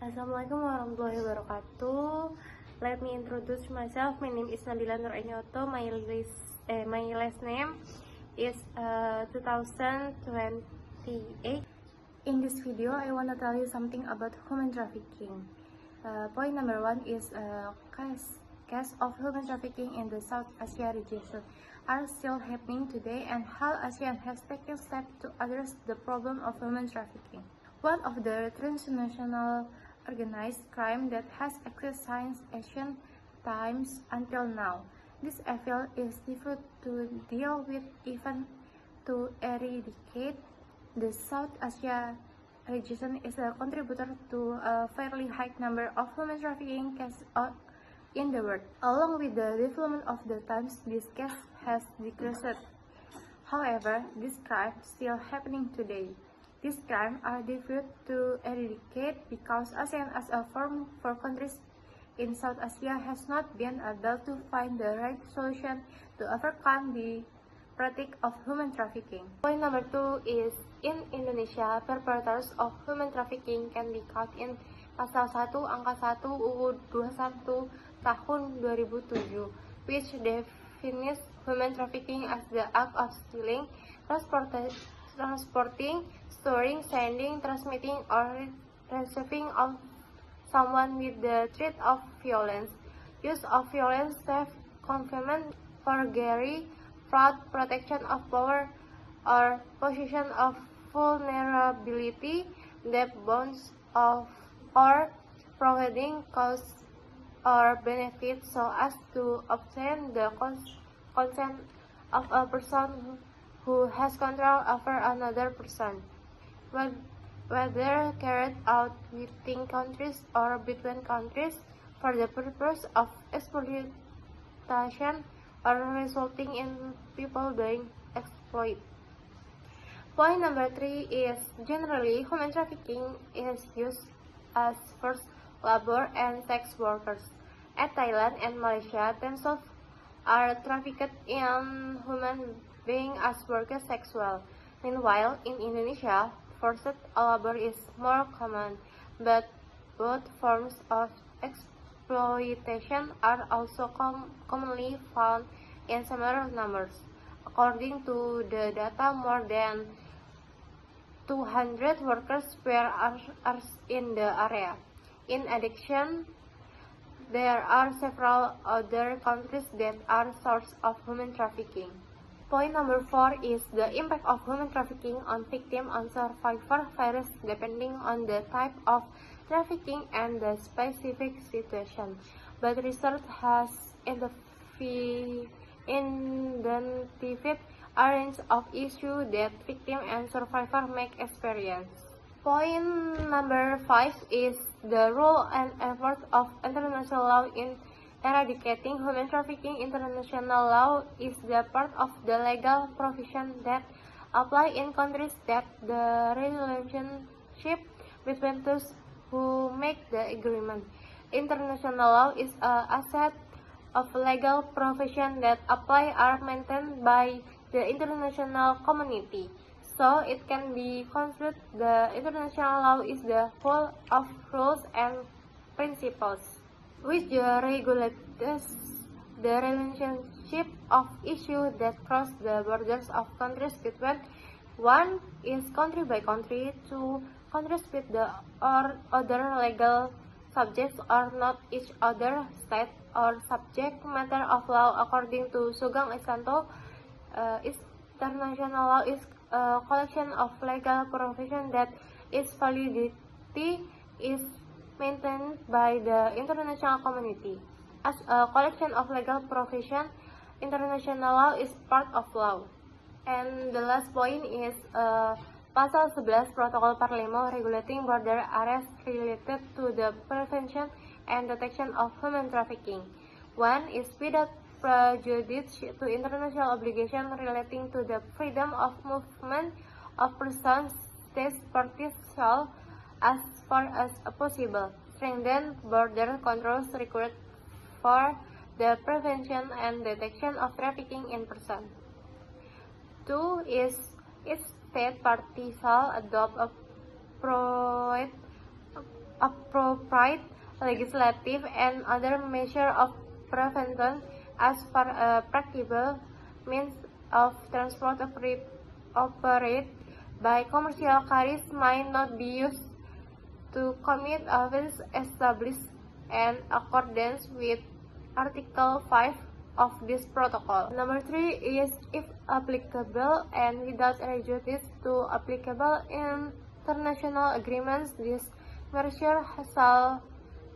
Assalamualaikum warahmatullahi wabarakatuh. Let me introduce myself. My name is Nabila Nur Enyoto. My last name is 2028. In this video, I want to tell you something about human trafficking. Point number one is case of human trafficking in the South Asia region are still happening today, and how ASEAN has taken steps to address the problem of human trafficking. One of the transnational organized crime that has existed since ancient times until now. This effort is difficult to deal with, even to eradicate. The South Asia region is a contributor to a fairly high number of human trafficking cases in the world. Along with the development of the times, this case has decreased. However, this crime is still happening today. These crimes are difficult to eradicate because ASEAN as a forum for countries in South Asia has not been able to find the right solution to overcome the practice of human trafficking. Point number two is, in Indonesia, perpetrators of human trafficking can be caught in Pasal 1 Angka 1 UU 21 tahun 2007, which defines human trafficking as the act of stealing, transporting, storing, sending, transmitting, or receiving of someone with the threat of violence, use of violence, theft, confinement, forgery, fraud, protection of power, or possession of vulnerability, debt bonds of, or providing cause or benefit so as to obtain the consent of a person who has control over another person, whether carried out within countries or between countries for the purpose of exploitation or resulting in people being exploited. Point number three is, generally, human trafficking is used as forced labor and sex workers. At Thailand and Malaysia, themselves are trafficked in human being as workers sexual. Meanwhile, in Indonesia, forced labor is more common, but both forms of exploitation are also commonly found in similar numbers. According to the data, more than 200 workers were in the area. In addition, there are several other countries that are source of human trafficking. Point number four is the impact of human trafficking on victim and survivor varies depending on the type of trafficking and the specific situation. But research has identified a range of issues that victim and survivor may experience. Point number five is the role and effort of international law in eradicating human trafficking. International law is the part of the legal provision that apply in countries that the relationship between those who make the agreement. International law is a set of legal provision that apply are maintained by the international community. So it can be considered the international law is the whole of rules and principles which regulates the relationship of issues that cross the borders of countries between. One is country by country, two countries with the or other legal subjects are not each other state or subject matter of law. According to Sugeng Isanto, international law is a collection of legal provision that its validity is maintained by the international community. As a collection of legal provision, international law is part of law. And the last point is Pasal 11 Protokol Parlemo regulating border areas related to the prevention and detection of human trafficking. One is without prejudice to international obligation relating to the freedom of movement of persons, state parties shall, as far as possible, strengthen border controls required for the prevention and detection of trafficking in persons. Two is each state party shall adopt appropriate appropriate legislative and other measures of prevention as far as practicable means of transport operate by commercial carriers might not be used to commit offences established in accordance with Article 5 of this protocol. Number 3 is, if applicable and without prejudice to applicable international agreements, this measure shall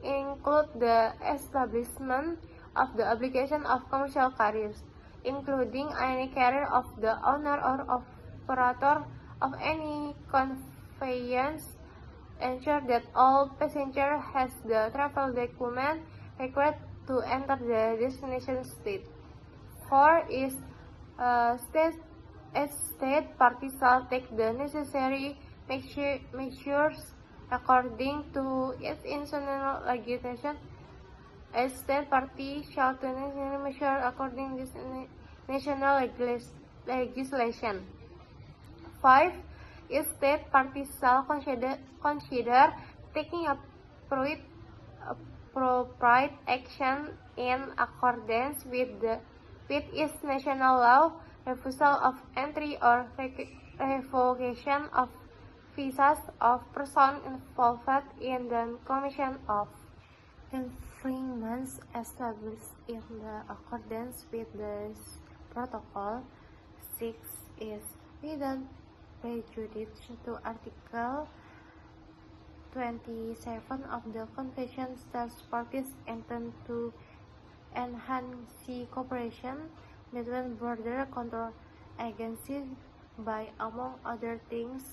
include the establishment of the obligation of commercial carriers, including any carrier of the owner or operator of any conveyance, ensure that all passenger has the travel document required to enter the destination state. 4 is a state party shall take the necessary measures according to its international legislation. A state party shall take necessary measures according to this national legislation. 5 is state parties shall consider taking appropriate action in accordance with its national law, refusal of entry or revocation of visas of persons involved in the commission of infringements established in the accordance with this protocol. 6 is without prejudice to Article 27 of the Convention. Such parties intend to enhance cooperation between border control agencies by, among other things,